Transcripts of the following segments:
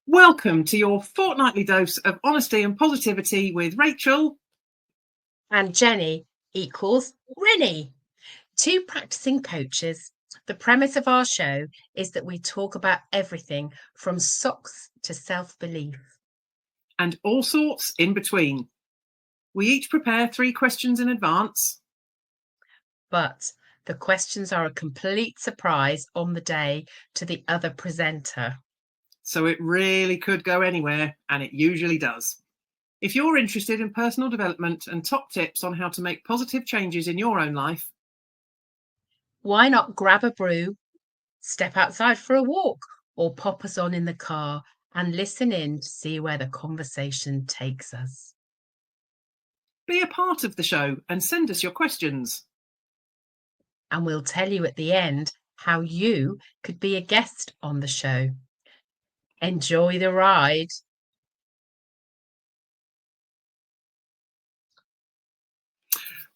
Welcome to your fortnightly dose of honesty and positivity with Rachel and Jenny equals Renny. Two practicing coaches. The premise of our show is that we talk about everything from socks to self-belief. and all sorts in between. We each prepare 3 questions in advance. But the questions are a complete surprise on the day to the other presenter. So it really could go anywhere, and it usually does. If you're interested in personal development and top tips on how to make positive changes in your own life, why not grab a brew, step outside for a walk, or pop us on in the car and listen in to see where the conversation takes us. Be a part of the show and send us your questions. And we'll tell you at the end how you could be a guest on the show. Enjoy the ride.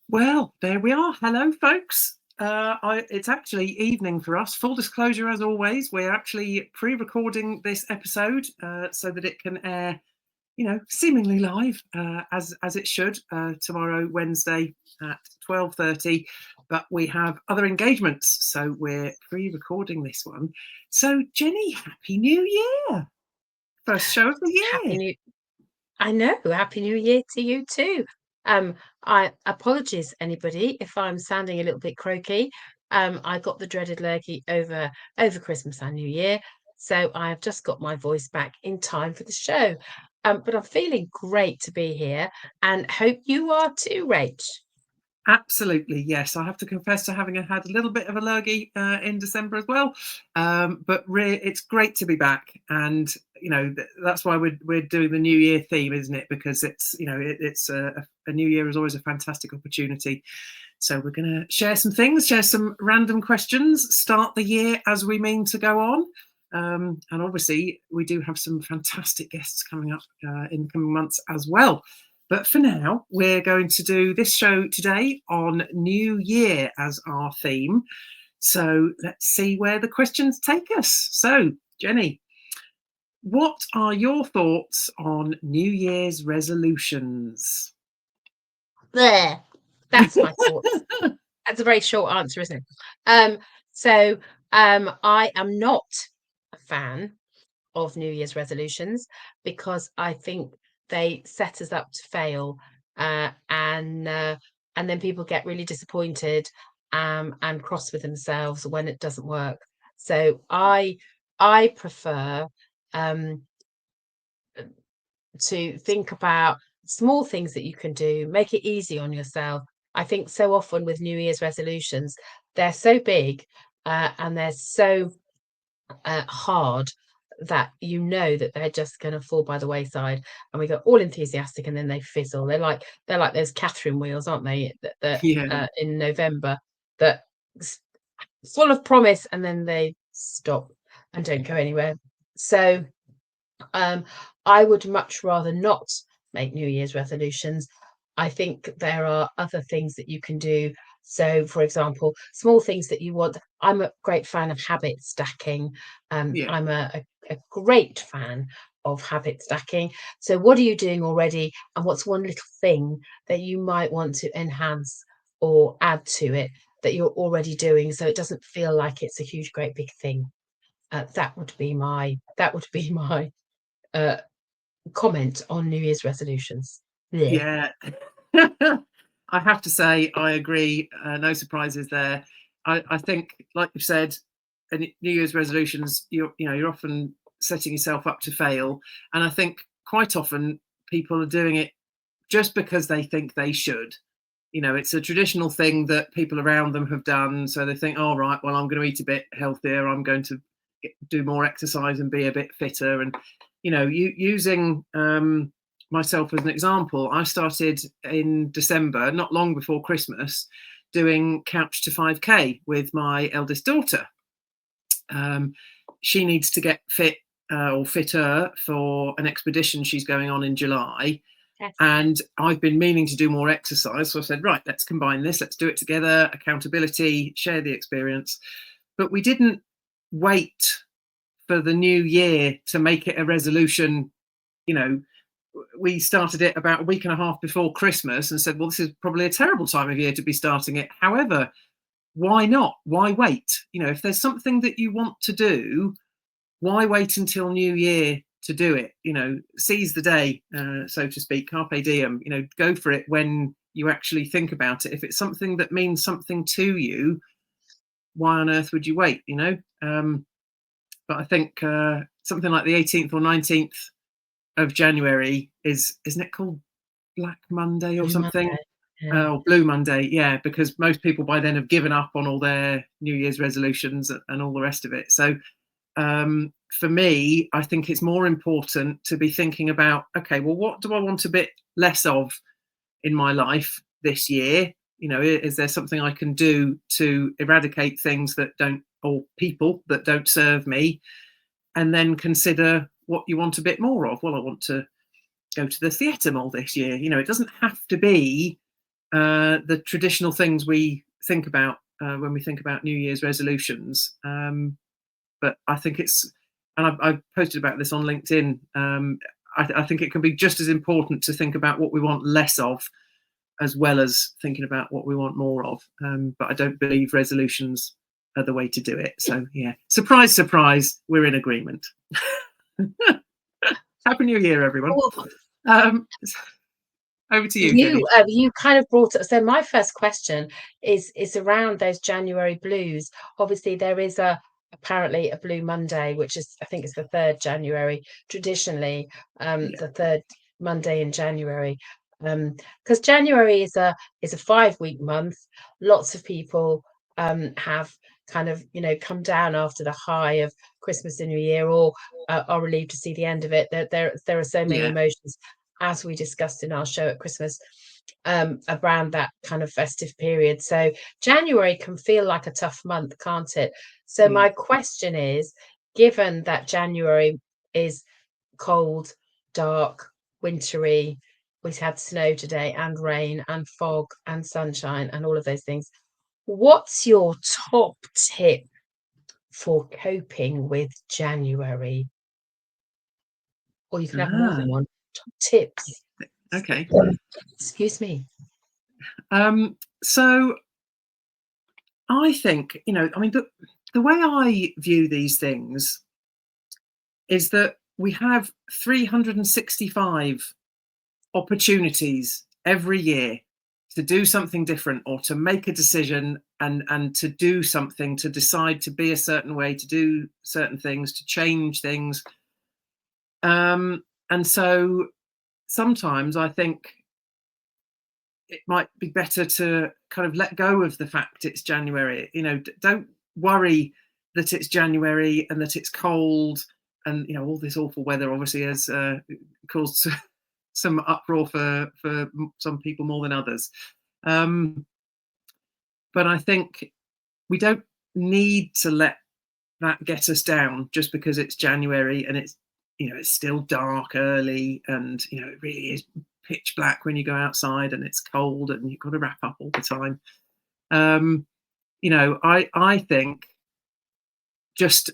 Well, there we are. Hello, folks. It's actually evening for us. Full disclosure, as always, we're actually pre-recording this episode so that it can air, seemingly live as it should tomorrow, Wednesday at 12:30. But we have other engagements, so we're pre-recording this one. So, Jenny, Happy New Year! First show of the year. I know. Happy New Year to you too. I apologies anybody if I'm sounding a little bit croaky. I got the dreaded lurgy over Christmas and New Year, so I've just got my voice back in time for the show. But I'm feeling great to be here, and hope you are too, Rach. Absolutely, yes. I have to confess to having had a little bit of a lurgy in December as well, but it's great to be back, and that's why we're doing the New Year theme, isn't it? Because it's it's a New Year is always a fantastic opportunity. So we're going to share some things, share some random questions, start the year as we mean to go on. And obviously, we do have some fantastic guests coming up in the coming months as well. But for now, we're going to do this show today on New Year as our theme. So let's see where the questions take us. So, Jenny, what are your thoughts on New Year's resolutions? There, that's my thoughts. That's a very short answer, isn't it? I am not a fan of New Year's resolutions because I think they set us up to fail, and then people get really disappointed and cross with themselves when it doesn't work. So I prefer to think about small things that you can do, make it easy on yourself. I think so often with New Year's resolutions, they're so big and they're so hard that that they're just going to fall by the wayside, and we go all enthusiastic and then they fizzle. They're like those Catherine wheels, aren't they? That Yeah. In November, that full of promise and then they stop and don't go anywhere. So I would much rather not make New Year's resolutions. I think there are other things that you can do. So, for example, small things that you want. I'm a great fan of habit stacking. Yeah. I'm a great fan of habit stacking. So, what are you doing already? And what's one little thing that you might want to enhance or add to it that you're already doing, so it doesn't feel like it's a huge, great big thing? That would be my comment on New Year's resolutions. Yeah. I have to say, I agree. No surprises there. I think, like you said, New Year's resolutions, you're often setting yourself up to fail. And I think quite often people are doing it just because they think they should. It's a traditional thing that people around them have done. So they think, all right, well, I'm going to eat a bit healthier. I'm going to do more exercise and be a bit fitter. And, using myself as an example, I started in December, not long before Christmas, doing Couch to 5K with my eldest daughter. She needs to get fit or fitter for an expedition she's going on in July. Yes. And I've been meaning to do more exercise. So I said, right, let's combine this. Let's do it together. Accountability, share the experience. But we didn't wait for the new year to make it a resolution. You know, we started it about a week and a half before Christmas and said, well, this is probably a terrible time of year to be starting it. However, why not? Why wait? You know, if there's something that you want to do, why wait until New Year to do it? You know, seize the day, so to speak, carpe diem. You know, go for it when you actually think about it. If it's something that means something to you, why on earth would you wait? You know, but I think something like the 18th or 19th of January isn't it called Black Monday or Blue something? Monday, yeah. Oh, Blue Monday, yeah, because most people by then have given up on all their New Year's resolutions and all the rest of it. So for me, I think it's more important to be thinking about, okay, well, what do I want a bit less of in my life this year? You know, is there something I can do to eradicate things that don't, or people that don't serve me? And then consider what you want a bit more of. Well, I want to go to the theatre more this year. You know, it doesn't have to be the traditional things we think about when we think about New Year's resolutions. But I think it's, and I've posted about this on LinkedIn. I think it can be just as important to think about what we want less of, as well as thinking about what we want more of. But I don't believe resolutions are the way to do it. So yeah, surprise, surprise, we're in agreement. Happy New Year, everyone. Well, over to you, Jenny. You kind of brought it. So my first question is around those January blues. Obviously, there is apparently a Blue Monday, which is, I think, it's the 3rd January traditionally, the 3rd Monday in January. Because January is a 5-week month. Lots of people have kind of, you know, come down after the high of Christmas and New Year, or are relieved to see the end of it. There are so many emotions, as we discussed in our show at Christmas, around that kind of festive period. So January can feel like a tough month, can't it? So my question is, given that January is cold, dark, wintry, we've had snow today and rain and fog and sunshine and all of those things, what's your top tip for coping with January? Or you can have more than one. Top tips. Okay. Excuse me. So I think, you know, I mean, the way I view these things is that we have 365 opportunities every year to do something different, or to make a decision and to do something, to decide to be a certain way, to do certain things, to change things. And so sometimes I think it might be better to kind of let go of the fact it's January. You know, don't worry that it's January and that it's cold, and you know, all this awful weather obviously has caused some uproar for some people more than others. But I think we don't need to let that get us down just because it's January and it's, you know, it's still dark early, and you know, it really is pitch black when you go outside and it's cold and you've got to wrap up all the time. You know, I think just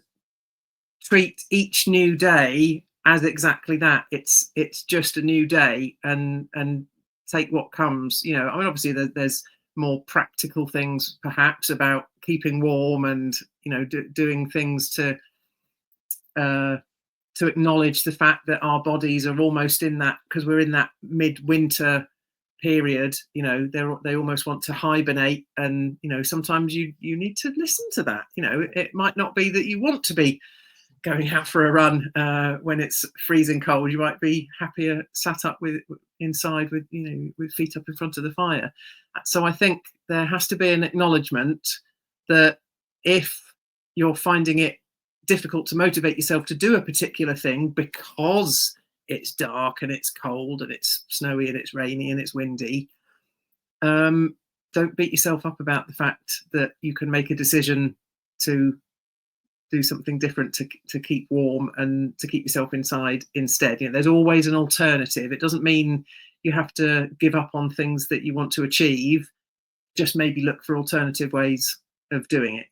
treat each new day as exactly that. It's just a new day, and take what comes. You know, I mean, obviously there's more practical things perhaps about keeping warm and, you know, doing things to acknowledge the fact that our bodies are almost in that, because we're in that midwinter period. You know, they almost want to hibernate, and you know, sometimes you need to listen to that. You know, it might not be that you want to be going out for a run when it's freezing cold. You might be happier sat up inside with, you know, with feet up in front of the fire. So I think there has to be an acknowledgement that if you're finding it difficult to motivate yourself to do a particular thing because it's dark and it's cold and it's snowy and it's rainy and it's windy, don't beat yourself up about the fact that you can make a decision to do something different to keep warm and to keep yourself inside instead. You know, there's always an alternative. It doesn't mean you have to give up on things that you want to achieve. Just maybe look for alternative ways of doing it.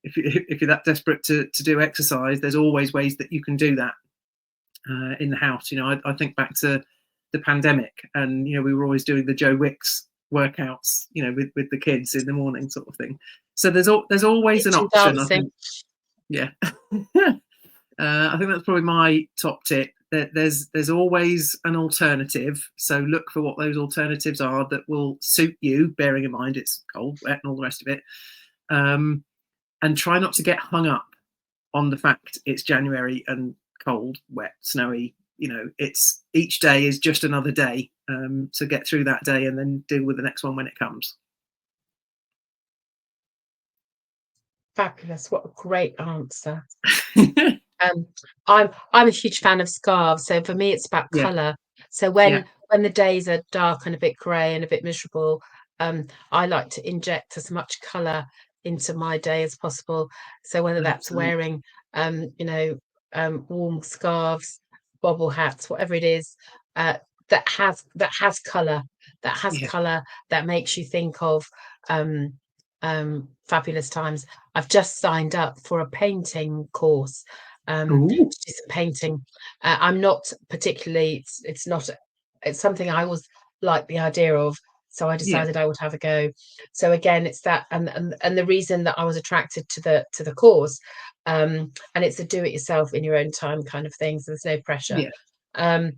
If you're that desperate to do exercise, there's always ways that you can do that in the house. I think back to the pandemic, and we were always doing the Joe Wicks workouts, with the kids in the morning, sort of thing. So there's always an Kitchen option, I dancing. think. Yeah. I think that's probably my top tip. There's always an alternative. So look for what those alternatives are that will suit you, bearing in mind it's cold, wet, and all the rest of it. And try not to get hung up on the fact it's January and cold, wet, snowy. It's each day is just another day. So get through that day and then deal with the next one when it comes. Fabulous. What a great answer. I'm a huge fan of scarves. So for me, it's about Yeah. colour. So Yeah. when the days are dark and a bit grey and a bit miserable, I like to inject as much colour into my day as possible. So whether that's Absolutely. wearing, warm scarves, bobble hats, whatever it is, that has colour, Yeah. that makes you think of fabulous times. I've just signed up for a painting course. To do some painting. I'm not particularly. It's not. It's something I was like the idea of, so I Yeah. decided I would have a go. So again, it's that, and the reason that I was attracted to the course, and it's a do-it-yourself in your own time kind of thing. So there's no pressure. Yeah.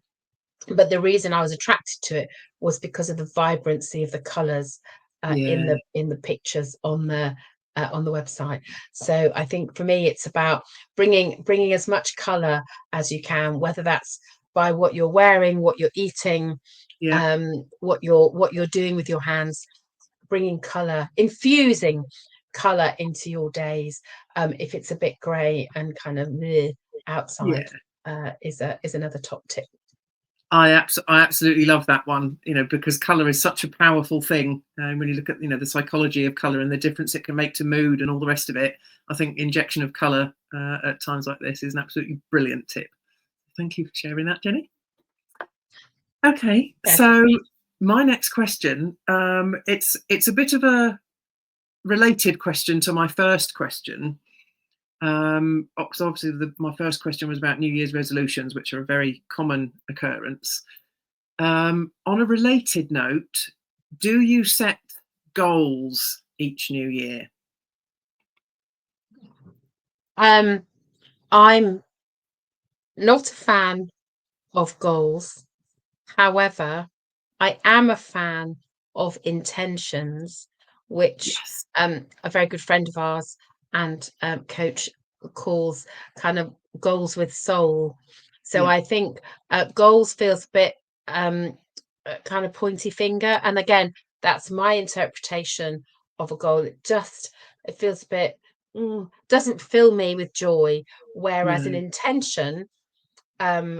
But the reason I was attracted to it was because of the vibrancy of the colours in Yeah. the pictures on the website. So I think for me, it's about bringing as much colour as you can, whether that's by what you're wearing, what you're eating, Yeah. what you're doing with your hands, bringing colour, infusing colour into your days. If it's a bit grey and kind of outside, is another top tip. I absolutely love that one, because colour is such a powerful thing. When you look at, the psychology of colour and the difference it can make to mood and all the rest of it, I think injection of colour at times like this is an absolutely brilliant tip. Thank you for sharing that, Jenny. Okay, Yes. so my next question, it's a bit of a related question to my first question. Because obviously my first question was about New Year's resolutions, which are a very common occurrence. On a related note, do you set goals each new year? I'm not a fan of goals. However, I am a fan of intentions, which Yes. a very good friend of ours and coach calls kind of goals with soul. So Yeah. I think goals feels a bit kind of pointy finger. And again, that's my interpretation of a goal. It feels a bit, doesn't fill me with joy. Whereas an No. intention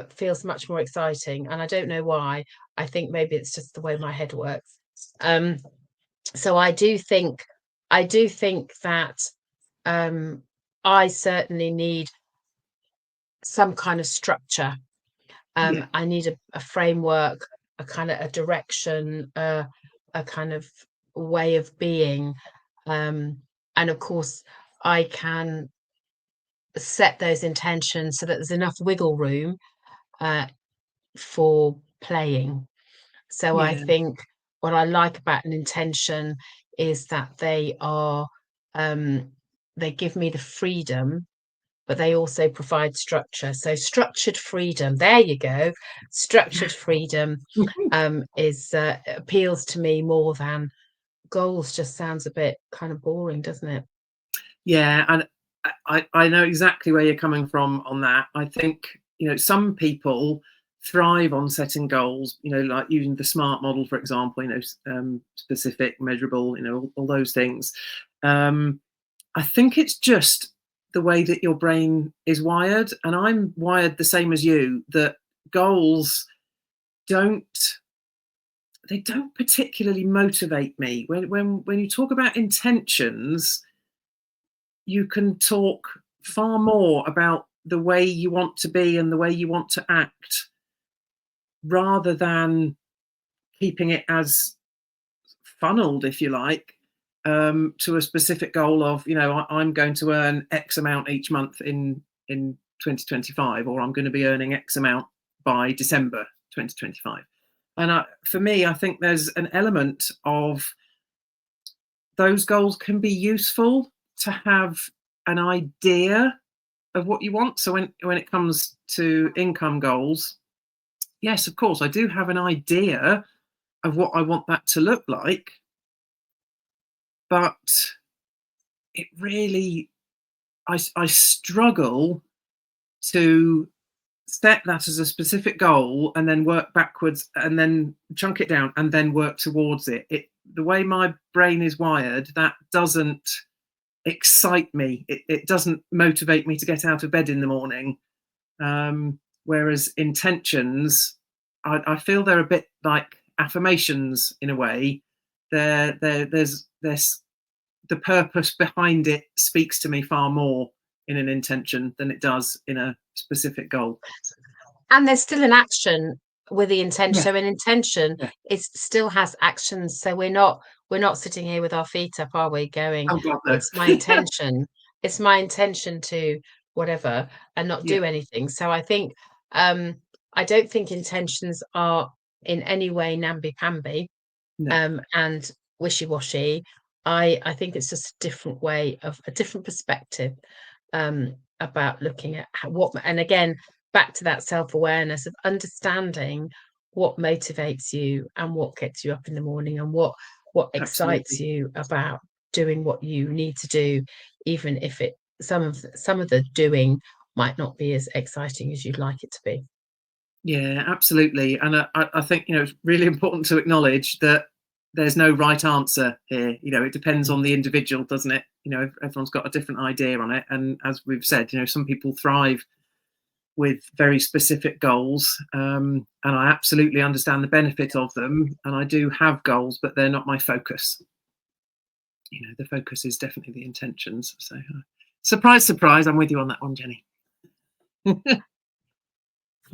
feels much more exciting, and I don't know why. I think maybe it's just the way my head works. So I do think that I certainly need some kind of structure. Yeah. I need a framework, a kind of a direction, a kind of way of being, and of course I can set those intentions so that there's enough wiggle room for playing. So I Yeah. think what I like about an intention is that they give me the freedom, but they also provide structure. So structured freedom, there you go. Structured freedom is appeals to me more than goals. Just sounds a bit kind of boring, doesn't it? Yeah, and I know exactly where you're coming from on that. I think, some people thrive on setting goals, like using the SMART model, for example, specific, measurable, all those things. I think it's just the way that your brain is wired, and I'm wired the same as you, that goals don't they don't particularly motivate me. When you talk about intentions, you can talk far more about the way you want to be and the way you want to act, rather than keeping it as funneled, if you like, to a specific goal of, I'm going to earn X amount each month in 2025, or I'm going to be earning X amount by December 2025. And for me, I think there's an element of those goals can be useful to have an idea of what you want. So when it comes to income goals, yes, of course, I do have an idea of what I want that to look like, but it really, I struggle to set that as a specific goal and then work backwards and then chunk it down and then work towards it. The way my brain is wired, that doesn't excite me. It doesn't motivate me to get out of bed in the morning. Whereas intentions, I feel they're a bit like affirmations in a way. There's the purpose behind it speaks to me far more in an intention than it does in a specific goal. And there's still an action with the intention. Yeah. So an intention, Yeah. it still has actions. So we're not sitting here with our feet up, are we? Going, Oh God, no. it's my intention. It's my intention to whatever and not Yeah. do anything. So I think I don't think intentions are in any way namby-pamby No. and wishy-washy. I think it's just a different way of a different perspective about looking at what, and again, back to that self-awareness of understanding what motivates you and what gets you up in the morning and what excites Absolutely. you about doing what you need to do, even if some of the doing might not be as exciting as you'd like it to be. Yeah, absolutely. And I think, it's really important to acknowledge that there's no right answer here. It depends on the individual, doesn't it? Everyone's got a different idea on it. And as we've said, some people thrive with very specific goals. And I absolutely understand the benefit of them. And I do have goals, but they're not my focus. The focus is definitely the intentions. So surprise, surprise, I'm with you on that one, Jenny.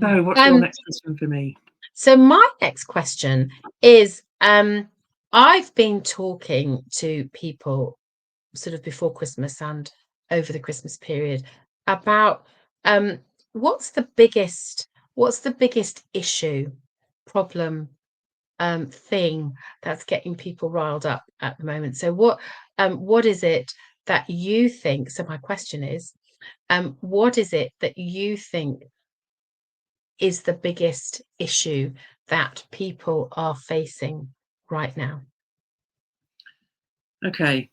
So what's your next question for me? So my next question is, I've been talking to people sort of before Christmas and over the Christmas period about what's the biggest issue, problem, thing that's getting people riled up at the moment. So what is it that you think? So my question is, what is it that you think is the biggest issue that people are facing right now? Okay.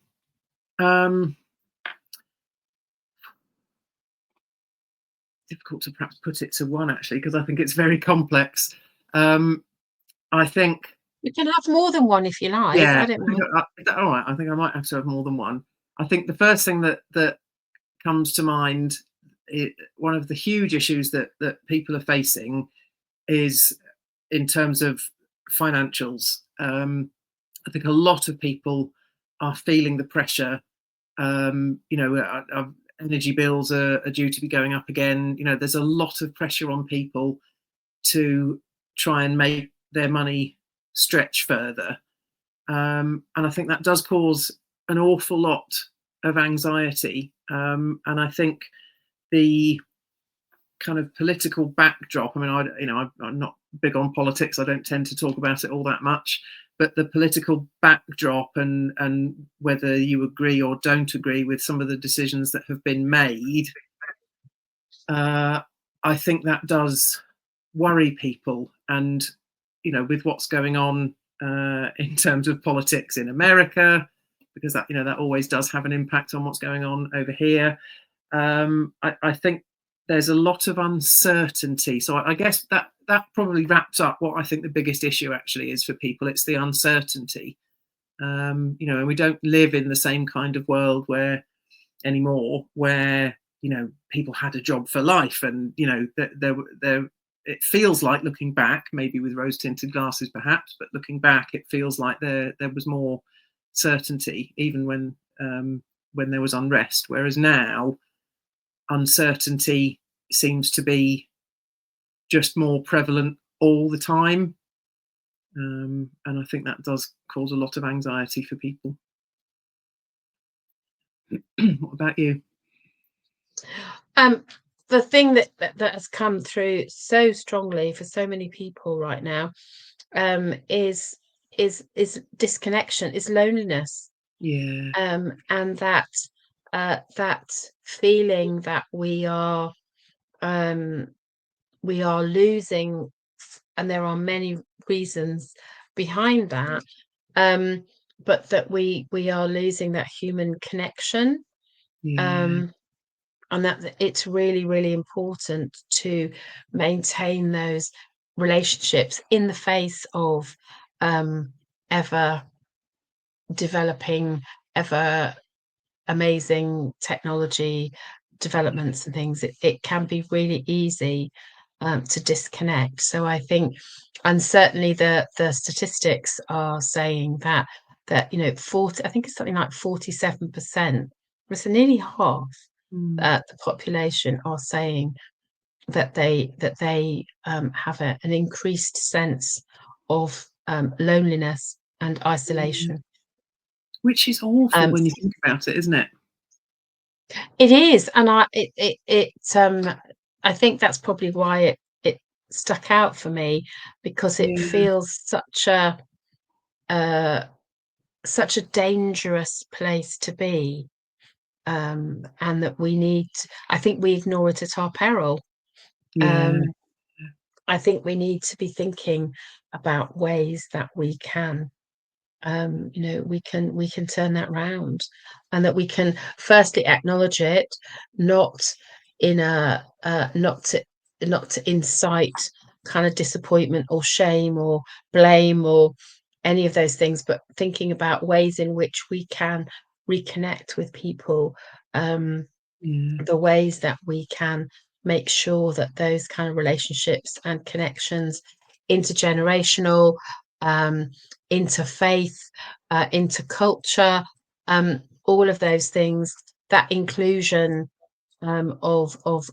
Difficult to perhaps put it to one, actually, because I think it's very complex. I think, You can have more than one if you like. yeah, I don't mind. all right. I think I might have to have more than one. I think the first thing that comes to mind, one of the huge issues that people are facing is in terms of financials. I think a lot of people are feeling the pressure. Energy bills are due to be going up again. There's a lot of pressure on people to try and make their money stretch further. And I think that does cause an awful lot of anxiety. And I think the kind of political backdrop, I mean, I'm not big on politics. I don't tend to talk about it all that much, but the political backdrop and whether you agree or don't agree with some of the decisions that have been made, I think that does worry people. And with what's going on in terms of politics in America, because that always does have an impact on what's going on over here. I think there's a lot of uncertainty. So I guess that probably wraps up what I think the biggest issue actually is for people. It's the uncertainty. And we don't live in the same kind of world anymore where people had a job for life, and there it feels like, looking back, maybe with rose tinted glasses perhaps, but looking back it feels like there was more certainty even when there was unrest, whereas now uncertainty seems to be just more prevalent all the time. And I think that does cause a lot of anxiety for people. What about you? The thing that has come through so strongly for so many people right now, is disconnection, is loneliness, Yeah, and that feeling that we are losing, and there are many reasons behind that, but that we are losing that human connection, yeah, um, and that it's really, really important to maintain those relationships in the face of, ever developing, ever amazing technology yeah, developments and things. It can be really easy, to disconnect. So I think, and certainly the statistics are saying that 40, I think it's something like 47%, so nearly half, mm, the population are saying that they have an increased sense of, loneliness and yeah. isolation. Which is awful Um, when you think about it, isn't it? It is, and I think that's probably why it stuck out for me, because it Yeah, feels uh, such a dangerous place to be, and that I think we ignore it at our peril. yeah, Um, I think we need to be thinking about ways that we can, we can turn that round, and that we can firstly acknowledge it, not in a not to incite kind of disappointment or shame or blame or any of those things, but thinking about ways in which we can reconnect with people, um, yeah, the ways that we can make sure that those kind of relationships and connections, intergenerational, um, interfaith, interculture, all of those things, that inclusion, of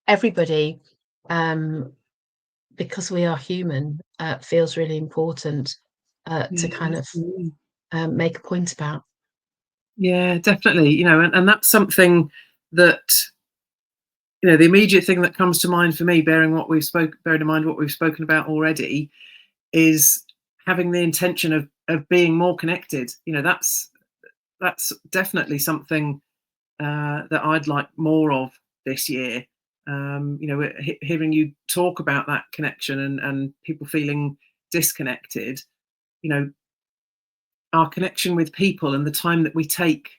everybody, um, because we are human, feels really important, to yeah, kind of, absolutely. make a point about. Yeah, definitely. And that's something that, the immediate thing that comes to mind for me, bearing in mind what we've spoken about already, is having the intention of being more connected. That's definitely something that I'd like more of this year. Hearing you talk about that connection and people feeling disconnected, you know, our connection with people and the time that we take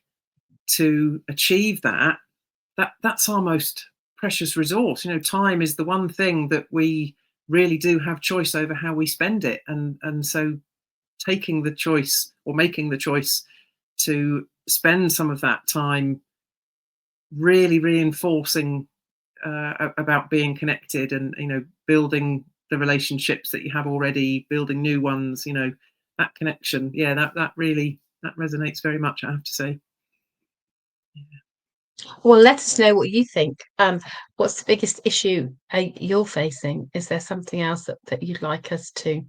to achieve that's our most precious resource. Time is the one thing that we really do have choice over how we spend it, and so taking the choice or making the choice to spend some of that time really reinforcing about being connected, and building the relationships that you have already, building new ones. That connection, yeah, that really that resonates very much, I have to say. Well, let us know what you think. What's the biggest issue, you're facing? Is there something else that you'd like us to,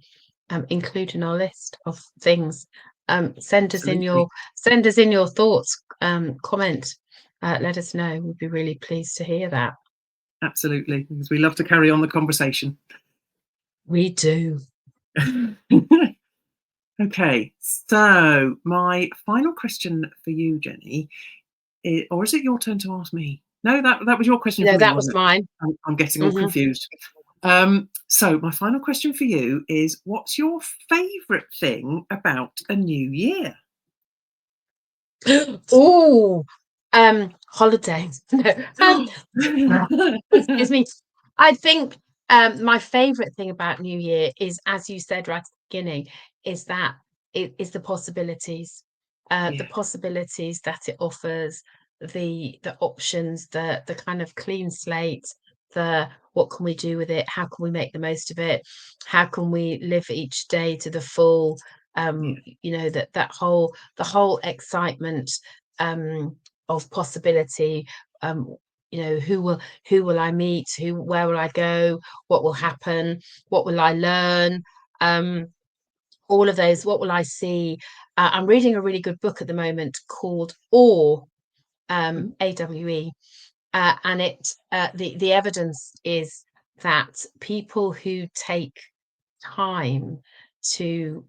include in our list of things? Absolutely. Send us in your thoughts. Comment. Let us know. We'd be really pleased to hear that. Absolutely, because we love to carry on the conversation. We do. Okay, so my final question for you, Jenny, or is it your turn to ask me? No, that was your question for No, me, that was wasn't it? mine. I'm getting all Hmm. confused. So my final question for you is, what's your favourite thing about a new year? Oh, holidays. No, excuse me. I think, my favorite thing about New Year is, as you said right at the beginning, is that it is the Yeah, possibilities that it offers, the options, the kind of clean slate, the what can we do with it? How can we make the most of it? How can we live each day to the full? yeah, The whole excitement, um, of possibility. Um, who will I meet? Where will I go? What will happen? What will I learn? Um, all of those. What will I see? I'm reading a really good book at the moment called Awe, AWE, and the evidence is that people who take time to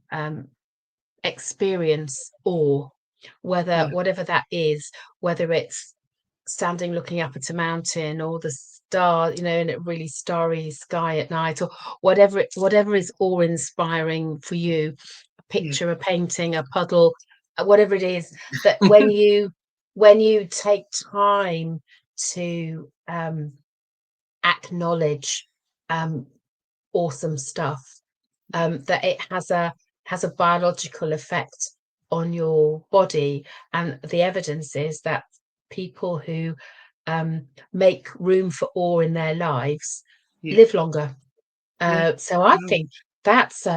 experience awe, Yeah, whatever that is, whether it's standing looking up at a mountain or the star, in a really starry sky at night, or whatever is awe-inspiring for you, a yeah, picture, a painting, a puddle, whatever it is, that when you take time to acknowledge awesome stuff, that it has a biological effect on your body, and the evidence is that people who make room for awe in their lives yeah, live longer. yeah. So I Wow. think that's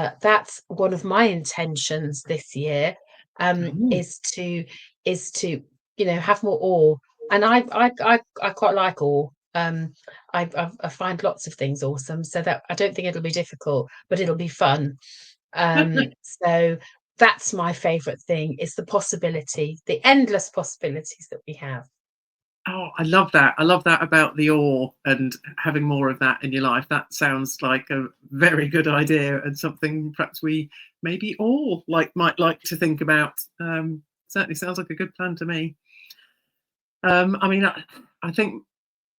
one of my intentions this year, Oh, is to have more awe, and I quite like awe. I find lots of things awesome, so that I don't think it'll be difficult, but it'll be fun. So that's my favorite thing, is the possibility, the endless possibilities that we have. oh, I love that. I love that about the awe and having more of that in your life. That sounds like a very good idea and something perhaps we maybe all might like to think about. Certainly sounds like a good plan to me. I mean, I think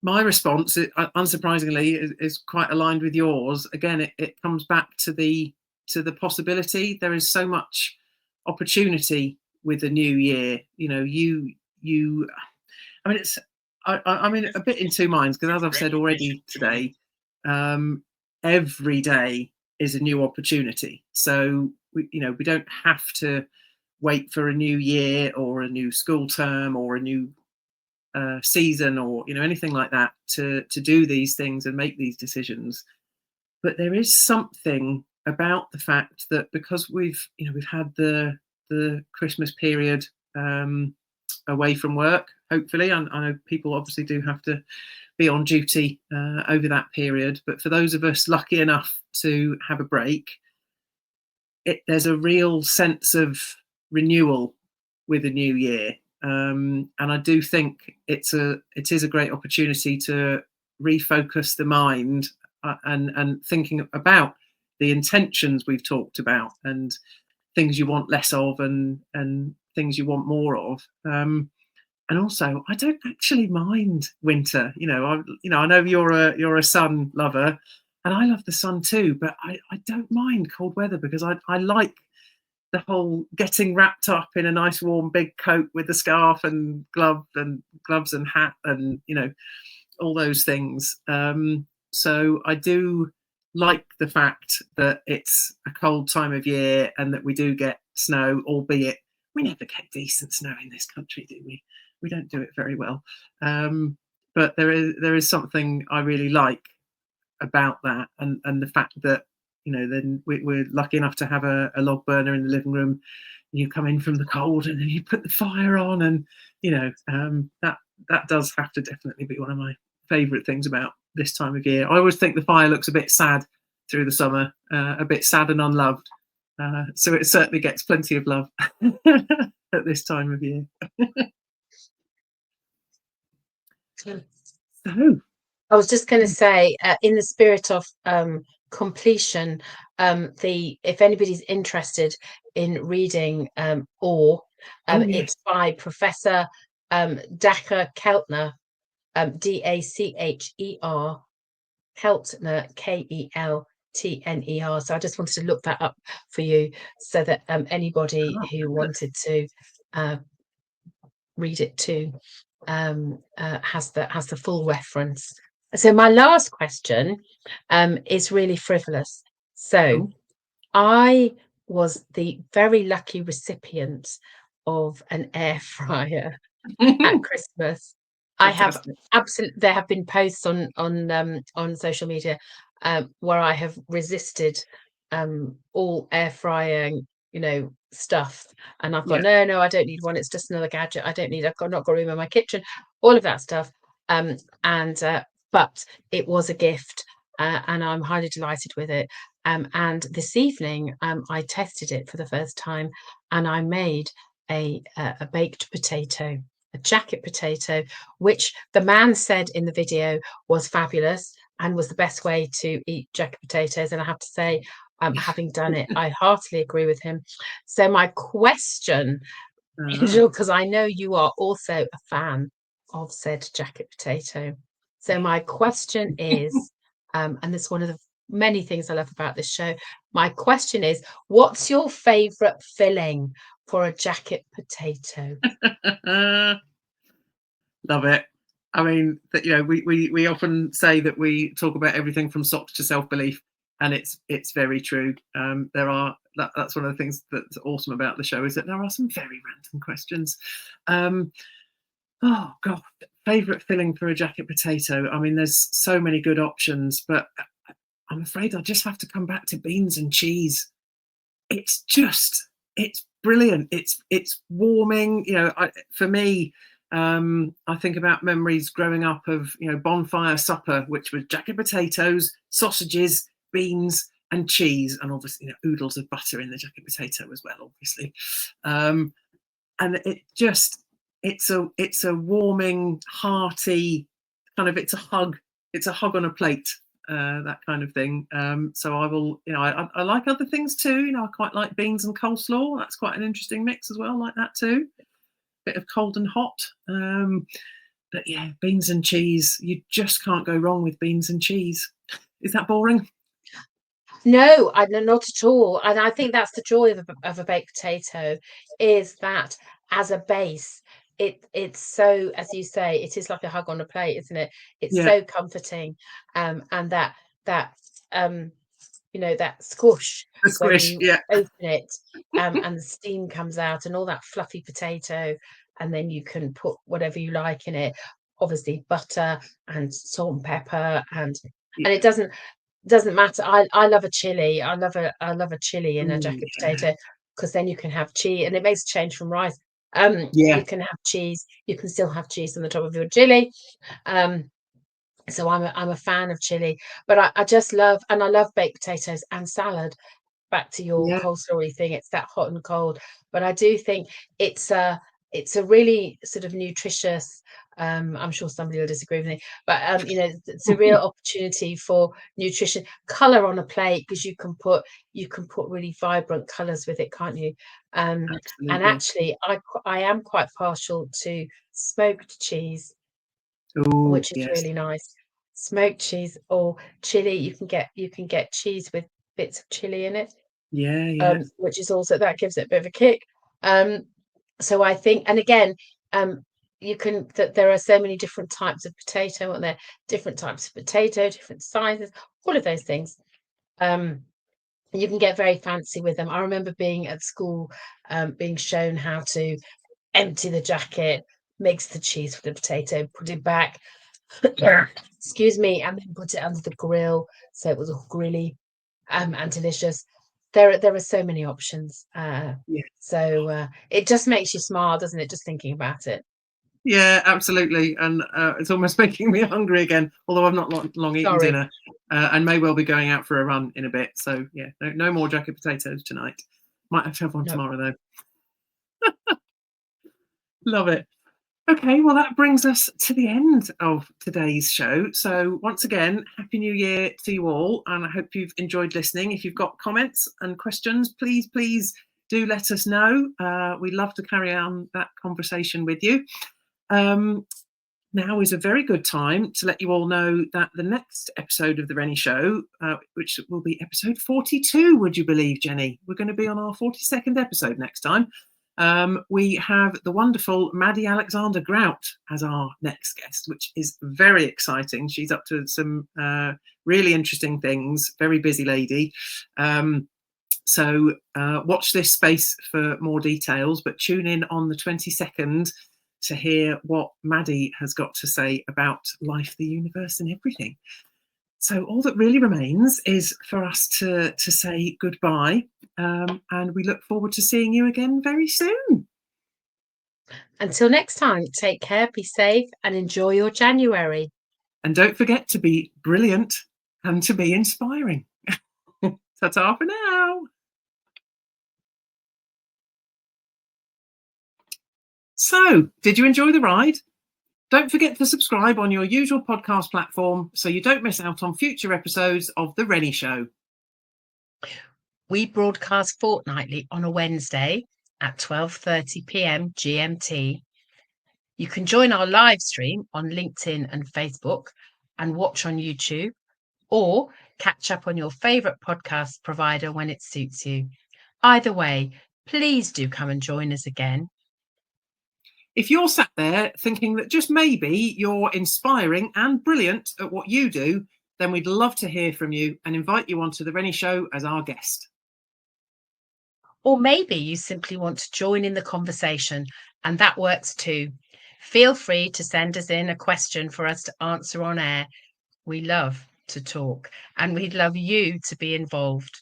my response, unsurprisingly, is quite aligned with yours. Again, it comes back to the possibility. There is so much opportunity with the new year. You. I mean, I'm in a bit in two minds because, as I've said already today, um, every day is a new opportunity. So we don't have to wait for a new year or a new school term or a new season or anything like that to do these things and make these decisions. But there is something about the fact that because we've had the Christmas period away from work. Hopefully, I know people obviously do have to be on duty over that period, but for those of us lucky enough to have a break, there's a real sense of renewal with a new year. And I do think it is a great opportunity to refocus the mind and thinking about the intentions we've talked about and things you want less of and things you want more of. And also, I don't actually mind winter. I know you're a sun lover, and I love the sun too. But I don't mind cold weather because I like the whole getting wrapped up in a nice warm big coat with the scarf and gloves and hat and all those things. So I do like the fact that it's a cold time of year and that we do get snow, albeit we never get decent snow in this country, do we? We don't do it very well. But there is something I really like about that, and the fact that then we're lucky enough to have a log burner in the living room. You come in from the cold and then you put the fire on, and that does have to definitely be one of my favourite things about this time of year. I always think the fire looks a bit sad through the summer, a bit sad and unloved. So it certainly gets plenty of love at this time of year. So, I was just going to say, in the spirit of completion, if anybody's interested in reading Awe, oh yes, it's by Professor Dacher Keltner, Dacher Keltner, Keltner. So I just wanted to look that up for you, so that anybody oh, who wanted to read it too has the full reference. So my last question is really frivolous. So oh. I was the very lucky recipient of an air fryer at Christmas. I have Fantastic. absolutely, there have been posts on social media where I have resisted all air frying, stuff, and I've Yeah, gone, no, I don't need one. It's just another gadget. I've not got room in my kitchen, all of that stuff. And but it was a gift, and I'm highly delighted with it. And this evening, I tested it for the first time, and I made a baked potato, a jacket potato, which the man said in the video was fabulous and was the best way to eat jacket potatoes. And I have to say, having done it, I heartily agree with him. So my question, Ah. because I know you are also a fan of said jacket potato. So my question is, and it's one of the many things I love about this show. My question is, what's your favourite filling for a jacket potato? Love it. I mean, that we often say that we talk about everything from socks to self belief, and it's very true. That's one of the things that's awesome about the show is that there are some very random questions. Oh God, favorite filling for a jacket potato. I mean, there's so many good options, but I'm afraid I just have to come back to beans and cheese. It's brilliant. It's warming. For me, I think about memories growing up of bonfire supper, which was jacket potatoes, sausages, beans, and cheese, and obviously oodles of butter in the jacket potato as well, obviously. And it's a warming, hearty kind of it's a hug. It's a hug on a plate. That kind of thing. So I will, I like other things too. I quite like beans and coleslaw. That's quite an interesting mix as well. I like that too. Bit of cold and hot. But yeah, beans and cheese. You just can't go wrong with beans and cheese. Is that boring? No, not at all. And I think that's the joy of a baked potato, is that as a base, it's so, as you say, it is like a hug on a plate, isn't it? It's Yeah, so comforting. And that that squish the when squish. you Yeah, open it, and the steam comes out and all that fluffy potato, and then you can put whatever you like in it. Obviously butter and salt and pepper, and it yeah. doesn't matter. I love a chili. I love a chili in a Ooh, jacket yeah, potato, because then you can have cheese, and it makes a change from rice. yeah, You can have cheese. You can still have cheese on the top of your chili. Um, so I'm a fan of chili, but I just love, and I love baked potatoes and salad. Back to your yeah. coleslawy thing, it's that hot and cold. But I do think it's a it's a really sort of nutritious. I'm sure somebody will disagree with me, but it's a real opportunity for nutrition, color on a plate, because you can put really vibrant colors with it, can't you? And Absolutely. actually, I am quite partial to smoked cheese, Oh, which is yes. really nice. Smoked cheese or chili. You can get cheese with bits of chili in it, Yeah, yeah, which is also, that gives it a bit of a kick. Um, so I think, and again, you can that there are so many different types of potato, and there different types of potato, different sizes, all of those things. Um, you can get very fancy with them. I remember being at school, being shown how to empty the jacket, mix the cheese with the potato, put it back, excuse me, and then put it under the grill so it was all grilly, and delicious. There are so many options. yeah. So it just makes you smile, doesn't it? Just thinking about it. Yeah, absolutely. And it's almost making me hungry again, although I've not long eaten Sorry. dinner and may well be going out for a run in a bit. So, yeah, no more jacket potatoes tonight. Might have to have one No. tomorrow, though. Love it. Okay, well, that brings us to the end of today's show. So, once again, Happy New Year to you all. And I hope you've enjoyed listening. If you've got comments and questions, please do let us know. We'd love to carry on that conversation with you. Now is a very good time to let you all know that the next episode of The Renny Show, which will be episode 42, would you believe, Jenny? We're going to be on our 42nd episode next time. We have the wonderful Maddie Alexander Grout as our next guest, which is very exciting. She's up to some really interesting things, very busy lady. So watch this space for more details, but tune in on the 22nd to hear what Maddie has got to say about life, the universe, and everything. So all that really remains is for us to say goodbye, and we look forward to seeing you again very soon. Until next time, take care, be safe, and enjoy your January. And don't forget to be brilliant and to be inspiring. Ta-ta for now. So, did you enjoy the ride? Don't forget to subscribe on your usual podcast platform so you don't miss out on future episodes of The Renny Show. We broadcast fortnightly on a Wednesday at 12:30 p.m. GMT. You can join our live stream on LinkedIn and Facebook and watch on YouTube, or catch up on your favourite podcast provider when it suits you. Either way, please do come and join us again. If you're sat there thinking that just maybe you're inspiring and brilliant at what you do, then we'd love to hear from you and invite you onto The Renny Show as our guest. Or maybe you simply want to join in the conversation, and that works too. Feel free to send us in a question for us to answer on air. We love to talk, and we'd love you to be involved.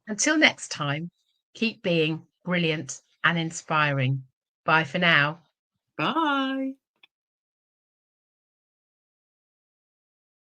Until next time, keep being brilliant and inspiring. Bye for now. Bye.